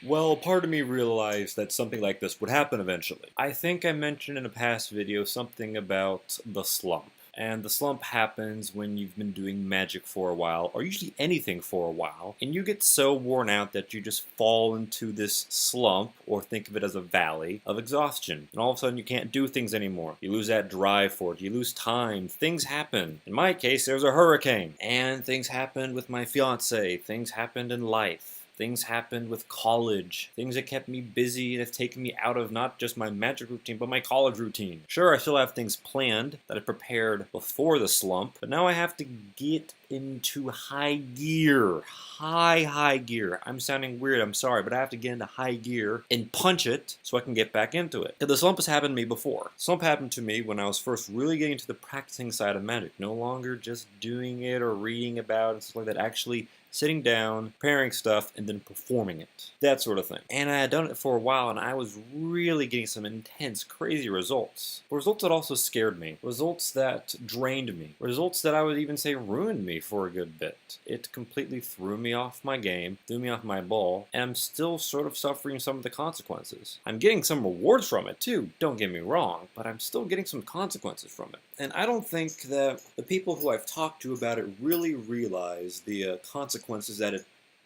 Well, part of me realized that something like this would happen eventually. I think I mentioned in a past video something about the slump. And the slump happens when you've been doing magic for a while, or usually anything for a while, and you get so worn out that you just fall into this slump, or think of it as a valley, of exhaustion. And all of a sudden you can't do things anymore. You lose that drive for it, you lose time, things happen. In my case, there was a hurricane, and things happened with my fiance, things happened in life. Things happened with college, things that kept me busy and have taken me out of not just my magic routine, but my college routine. Sure, I still have things planned that I prepared before the slump, but now I have to get into high gear. High gear. I'm sounding weird, I'm sorry, but I have to get into high gear and punch it so I can get back into it. The slump has happened to me before. Slump happened to me when I was first really getting to the practicing side of magic. No longer just doing it or reading about it and stuff like that. Actually sitting down, preparing stuff, and then performing it. That sort of thing. And I had done it for a while, and I was really getting some intense, crazy results. Results that also scared me. Results that drained me. Results that I would even say ruined me for a good bit. It completely threw me off my game, threw me off my ball, and I'm still sort of suffering some of the consequences. I'm getting some rewards from it too, don't get me wrong, but I'm still getting some consequences from it. And I don't think that the people who I've talked to about it really realize the consequences that it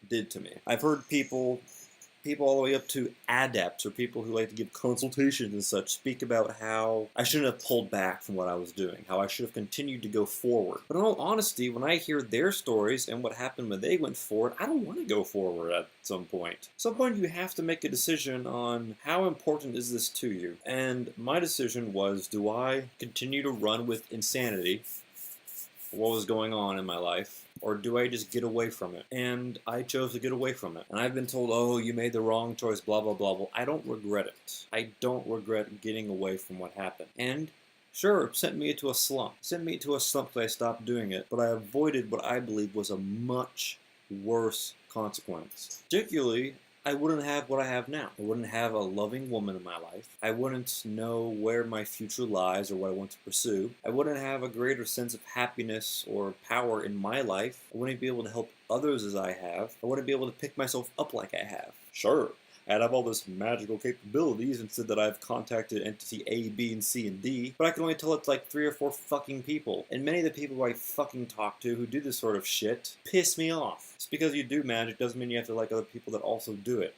did to me. I've heard people all the way up to adepts or people who like to give consultations and such speak about how I shouldn't have pulled back from what I was doing, how I should have continued to go forward. But in all honesty, when I hear their stories and what happened when they went forward, I don't want to go forward at some point. At some point you have to make a decision on how important is this to you. And my decision was, do I continue to run with insanity, what was going on in my life, or do I just get away from it? And I chose to get away from it. And I've been told, oh, you made the wrong choice, blah, blah, blah, blah. I don't regret it. I don't regret getting away from what happened. And sure, it sent me into a slump. It sent me into a slump because I stopped doing it, but I avoided what I believe was a much worse consequence. Particularly, I wouldn't have what I have now. I wouldn't have a loving woman in my life. I wouldn't know where my future lies or what I want to pursue. I wouldn't have a greater sense of happiness or power in my life. I wouldn't be able to help others as I have. I wouldn't be able to pick myself up like I have. Sure, I'd have all this magical capabilities and said that I've contacted entity A, B, and C, and D, but I can only tell it to like 3 or 4 fucking people. And many of the people who I fucking talk to who do this sort of shit piss me off. Just because you do magic doesn't mean you have to like other people that also do it.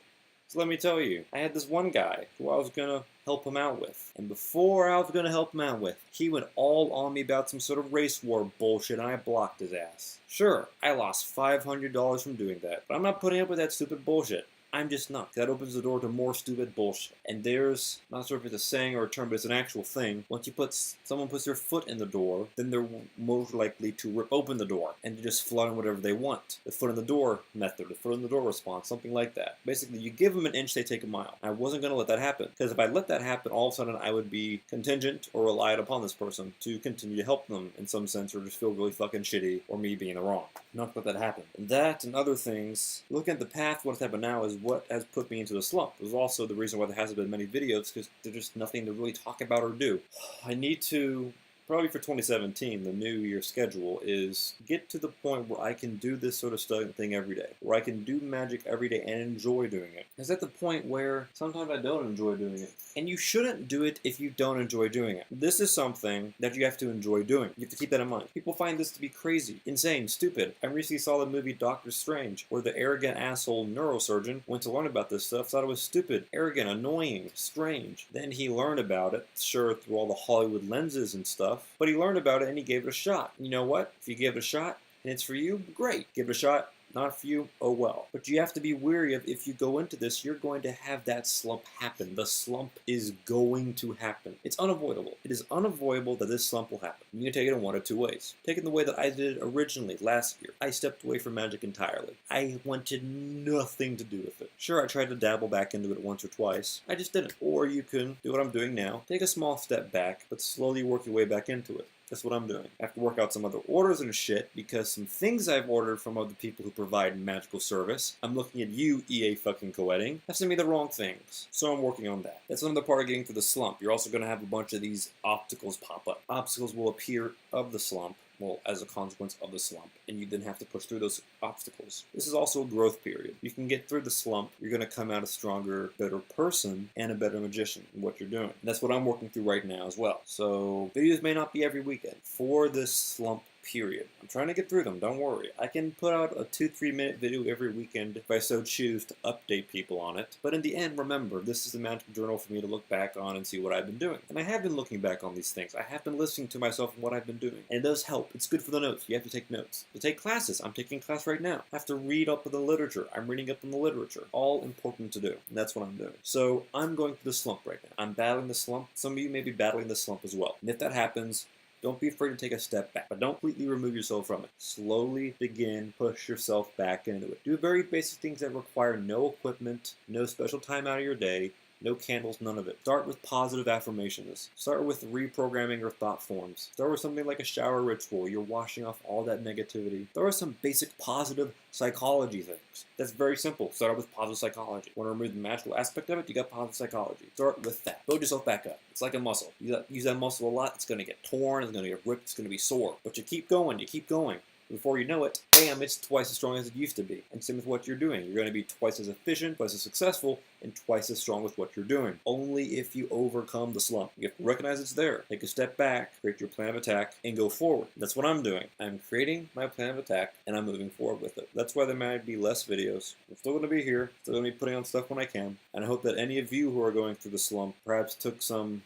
So let me tell you, I had this one guy who I was gonna help him out with. And before I was gonna help him out with, he went all on me about some sort of race war bullshit and I blocked his ass. Sure, I lost $500 from doing that, but I'm not putting up with that stupid bullshit. I'm just not. That opens the door to more stupid bullshit. And there's, not sure if it's a saying or a term, but it's an actual thing. Once someone puts their foot in the door, then they're most likely to rip open the door and to just flood in whatever they want. The foot in the door method, the foot in the door response, something like that. Basically, you give them an inch, they take a mile. I wasn't going to let that happen. Because if I let that happen, all of a sudden I would be contingent or reliant upon this person to continue to help them in some sense or just feel really fucking shitty or me being in the wrong. Not let that happen. And that and other things, looking at the path, what's happened now is what has put me into the slump. It was also the reason why there hasn't been many videos, because there's just nothing to really talk about or do. I need to, probably for 2017, the new year schedule is get to the point where I can do this sort of thing every day. Where I can do magic every day and enjoy doing it. It's at the point where sometimes I don't enjoy doing it. And you shouldn't do it if you don't enjoy doing it. This is something that you have to enjoy doing. You have to keep that in mind. People find this to be crazy, insane, stupid. I recently saw the movie Doctor Strange, where the arrogant asshole neurosurgeon went to learn about this stuff, thought it was stupid, arrogant, annoying, strange. Then he learned about it, sure, through all the Hollywood lenses and stuff, but he learned about it and he gave it a shot. You know what? If you give it a shot and it's for you, great. Give it a shot. Not for you, oh well. But you have to be wary of, if you go into this, you're going to have that slump happen. The slump is going to happen. It's unavoidable. It is unavoidable that this slump will happen. You can take it in one of 2 ways. Take it in the way that I did it originally last year. I stepped away from magic entirely. I wanted nothing to do with it. Sure, I tried to dabble back into it once or twice. I just didn't. Or you can do what I'm doing now. Take a small step back, but slowly work your way back into it. That's what I'm doing. I have to work out some other orders and shit because some things I've ordered from other people who provide magical service, I'm looking at you, EA fucking Coetting, have sent me the wrong things. So I'm working on that. That's another part of getting through the slump. You're also going to have a bunch of these obstacles pop up. Obstacles will appear of the slump well, as a consequence of the slump, and you then have to push through those obstacles. This is also a growth period. You can get through the slump, you're going to come out a stronger, better person, and a better magician in what you're doing. And that's what I'm working through right now as well. So videos may not be every weekend for this slump period. I'm trying to get through them, don't worry. I can put out a 2-3 minute video every weekend if I so choose to update people on it. But in the end, remember, this is a magic journal for me to look back on and see what I've been doing. And I have been looking back on these things. I have been listening to myself and what I've been doing. And it does help. It's good for the notes. You have to take notes. To take classes. I'm taking a class right now. I have to read up on the literature. I'm reading up on the literature. All important to do. And that's what I'm doing. So I'm going through the slump right now. I'm battling the slump. Some of you may be battling the slump as well. And if that happens, don't be afraid to take a step back, but don't completely remove yourself from it. Slowly begin, push yourself back into it. Do very basic things that require no equipment, no special time out of your day, no candles, none of it. Start with positive affirmations. Start with reprogramming your thought forms. Start with something like a shower ritual. You're washing off all that negativity. Start with some basic positive psychology things. That's very simple. Start with positive psychology. Want to remove the magical aspect of it? You got positive psychology. Start with that. Build yourself back up. It's like a muscle. You use that muscle a lot, it's going to get torn, it's going to get ripped, it's going to be sore. But you keep going, you keep going. Before you know it, bam, it's twice as strong as it used to be. And same with what you're doing. You're going to be twice as efficient, twice as successful, and twice as strong with what you're doing. Only if you overcome the slump. You have to recognize it's there. Take a step back, create your plan of attack, and go forward. That's what I'm doing. I'm creating my plan of attack, and I'm moving forward with it. That's why there might be less videos. I'm still going to be here, still going to be putting on stuff when I can. And I hope that any of you who are going through the slump perhaps took something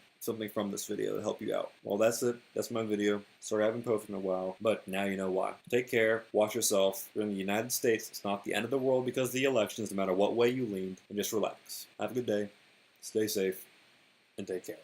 from this video to help you out. Well, that's it. That's my video. Sorry I haven't posted in a while, but now you know why. Take care. Watch yourself. We're in the United States. It's not the end of the world because of the elections, no matter what way you lean. And just relax. Have a good day. Stay safe. And take care.